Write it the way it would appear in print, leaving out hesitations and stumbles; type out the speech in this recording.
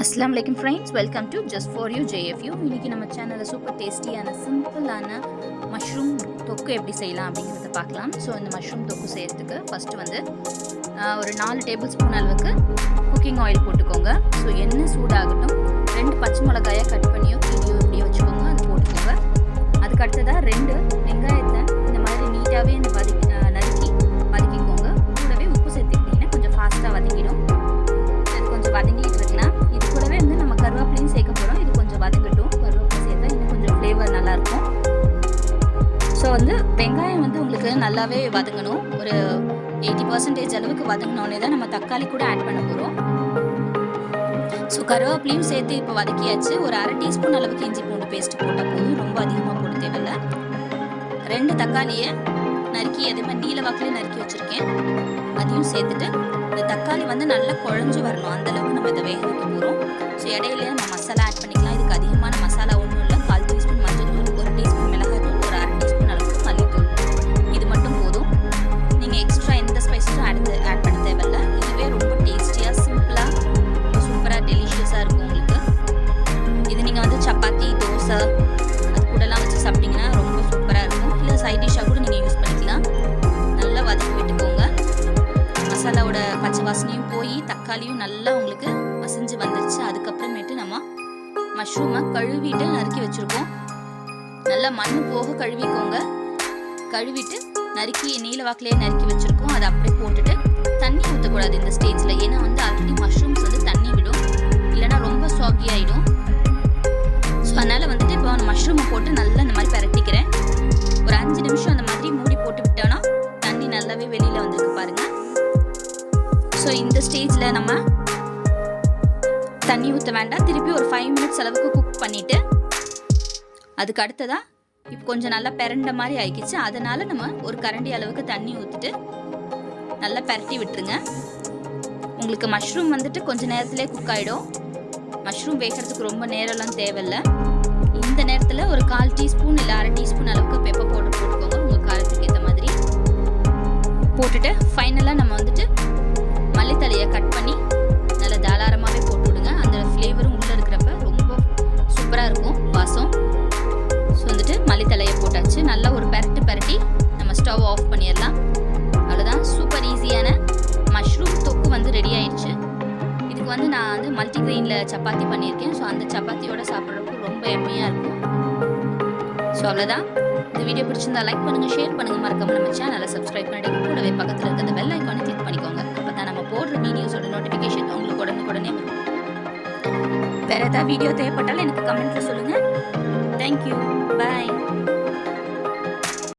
அஸ்ஸலாமு அலைக்கும் friends, welcome to just for you JFU. இன்றைக்கி நம்ம சேனலில் சூப்பர் டேஸ்டியான சிம்பிளான மஷ்ரூம் தொக்கு எப்படி செய்யலாம் அப்படிங்கிறத பார்க்கலாம். ஸோ இந்த மஷ்ரூம் தொக்கு செய்கிறதுக்கு ஃபஸ்ட்டு வந்து ஒரு 4 டேபிள் ஸ்பூன் அளவுக்கு குக்கிங் ஆயில் போட்டுக்கோங்க. ஸோ எண்ணெய் சூடாகட்டும். 2 பச்சை மிளகாயை கட் பண்ணியோ கீழியோ இப்படியே வச்சுக்கோங்க, அது போட்டுக்கோங்க. அதுக்கு அடுத்ததாக 2 வெங்காயத்தை இந்த மாதிரி நீட்டாகவே இந்த நறுக்கி வதக்கிக்கோங்க. கூடவே உப்பு சேர்த்துக்கிட்டிங்கன்னா கொஞ்சம் ஃபாஸ்ட்டாக வதக்கிடும். அது கொஞ்சம் வதங்கிட்டு இருக்கலாம். இது கூடவே வந்து நம்ம கருவேப்பிலையும் சேர்க்க போகிறோம். இது கொஞ்சம் வதங்கட்டும். கருவேப்பிலை சேர்த்தா இன்னும் கொஞ்சம் ஃப்ளேவர் நல்லாயிருக்கும். ஸோ வந்து வெங்காயம் வந்து உங்களுக்கு நல்லாவே வதங்கணும். ஒரு 80% அளவுக்கு வதங்கினோடனே தான் நம்ம தக்காளி கூட ஆட் பண்ண போகிறோம். ஸோ கருவேப்பிலையும் சேர்த்து இப்போ வதக்கியாச்சு. ஒரு 1/2 டீஸ்பூன் அளவுக்கு இஞ்சி பூண்டு பேஸ்ட் போட்டால் போதும், ரொம்ப அதிகமாக போட தேவையில்லை. 2 தக்காளியை நறுக்கி அதே மாதிரி நீல வாக்கிலே நறுக்கி வச்சுருக்கேன், அதையும் சேர்த்துட்டு இந்த தக்காளி வந்து நல்லா குழஞ்சி வரணும், அந்தளவுக்கு நம்ம இதை வேக வைக்க போகிறோம். ஸோ இடையில நம்ம மசாலா ஆட் பண்ணிக்கலாம். இதுக்கு அதிகமான மசாலா ஒன்றும் இல்லை. 1/4 டீஸ்பூன் மஞ்சள் தூள், 1 டீஸ்பூன் மிளகாய் தூள், ஒரு 1/2 டீஸ்பூன் அளவுக்கு மல்லித்தூள், இது மட்டும் போதும். நீங்கள் எக்ஸ்ட்ரா எந்த ஸ்பைஸஸும் ஆட் பண்ண தேவையில்லை. இதுவே ரொம்ப டேஸ்டியாக சிம்பிளாக சூப்பராக டெலிஷியஸாக இருக்கும் உங்களுக்கு. இது நீங்கள் வந்து சப்பாத்தி, தோசை அது கூடலாம் வச்சு சாப்பிட்டிங்கன்னா ரொம்ப சூப்பராக இருக்கும். இல்லை சைட் டிஷ்ஷாக கூட நீங்கள் யூஸ் பண்ணிக்கலாம். நல்லா வதக்கி விட்டுக்கோங்க. மசாலாவோட பச்சை வாசனையும் போய் தக்காளியும் நல்லா உங்களுக்கு மசிஞ்சு வந்துருச்சு. அதுக்கப்புறமேட்டு நம்ம மஷ்ரூமை கழுவிட்டு நறுக்கி வச்சுருக்கோம். நல்லா மண் போக கழுவிக்கோங்க. கழுவிட்டு நறுக்கி நீல வாக்கிலே நறுக்கி வச்சுருக்கோம். அதை அப்படியே போட்டுட்டு தண்ணி ஊற்றக்கூடாது இந்த ஸ்டேஜில். ஏன்னா வந்து ஆல்ரெடி மஷ்ரூம்ஸ் வந்து தண்ணி விடும், இல்லைனா ரொம்ப சாகி ஆகிடும். ஸோ அதனால் வந்துட்டு இப்போ மஷ்ரூமை போட்டு நல்லா இந்த மாதிரி பரட்டிக்கிறேன். ஒரு 5 நிமிஷம் அந்த மாதிரி மூடி போட்டு விட்டோன்னா தண்ணி நல்லாவே வெளியில் வந்துருக்கு பாருங்கள். ஸோ இந்த ஸ்டேஜில் நம்ம தண்ணி ஊற்ற வேண்டாம். திருப்பி ஒரு 5 மினிட்ஸ் அளவுக்கு குக் பண்ணிவிட்டு அதுக்கு அடுத்ததாக இப்போ கொஞ்சம் நல்லா பெரண்ட மாதிரி ஆகிக்கிச்சு. அதனால் நம்ம ஒரு கரண்டி அளவுக்கு தண்ணி ஊற்றிட்டு நல்லா பரட்டி விட்டுருங்க. உங்களுக்கு மஷ்ரூம் வந்துட்டு கொஞ்சம் நேரத்திலே குக் ஆகிடும். மஷ்ரூம் வேகிறதுக்கு ரொம்ப நேரம்லாம் தேவையில்லை. இந்த நேரத்தில் ஒரு 1/4 டீஸ்பூன் இல்லை 1/2 டீஸ்பூன் அளவுக்கு பெப்பர் போட்டுக்கோங்க, உங்கள் காரத்துக்கு ஏற்ற மாதிரி போட்டுட்டு ஃபைனலாக நம்ம வந்துட்டு மல்லித்தலையை கட் பண்ணி நல்லா தாராளமாகவே போட்டு விடுங்க. அந்த ஃப்ளேவரும் உள்ளே இருக்கிறப்ப ரொம்ப சூப்பராக இருக்கும் வாசம். ஸோ வந்துட்டு மல்லித்தலையை போட்டாச்சு. நல்லா ஒரு பரட்டி நம்ம ஸ்டவ் ஆஃப் பண்ணிடலாம். அவ்வளோதான், சூப்பர் ஈஸியான மஷ்ரூம் தொக்கு வந்து ரெடி ஆயிடுச்சு. இதுக்கு வந்து நான் வந்து மல்டிகிரெயினில் சப்பாத்தி பண்ணியிருக்கேன். ஸோ அந்த சப்பாத்தியோட சாப்பிட்றப்போ ரொம்ப எம்மையாக இருக்கும். ஸோ அவ்வளோதான். இந்த வீடியோ பிடிச்சிருந்தா லைக் பண்ணுங்கள், ஷேர் பண்ணுங்கள், மறக்காம நம்ம சேனலை சப்ஸ்கிரைப் பண்ணிட்டு கூடவே பக்கத்தில் இருக்க அந்த பெல் ஐக்கானை கிளிக் பண்ணிக்கோங்க. அப்போ தான் நம்ம போடுற வீடியோஸோட நோட்டிஃபிகேஷன் உங்களுக்கு உடனே வரும். வேறு ஏதாவது வீடியோ தேவைப்பட்டாலும் எனக்கு கமெண்ட்டில் சொல்லுங்கள். தேங்க்யூ, பாய்.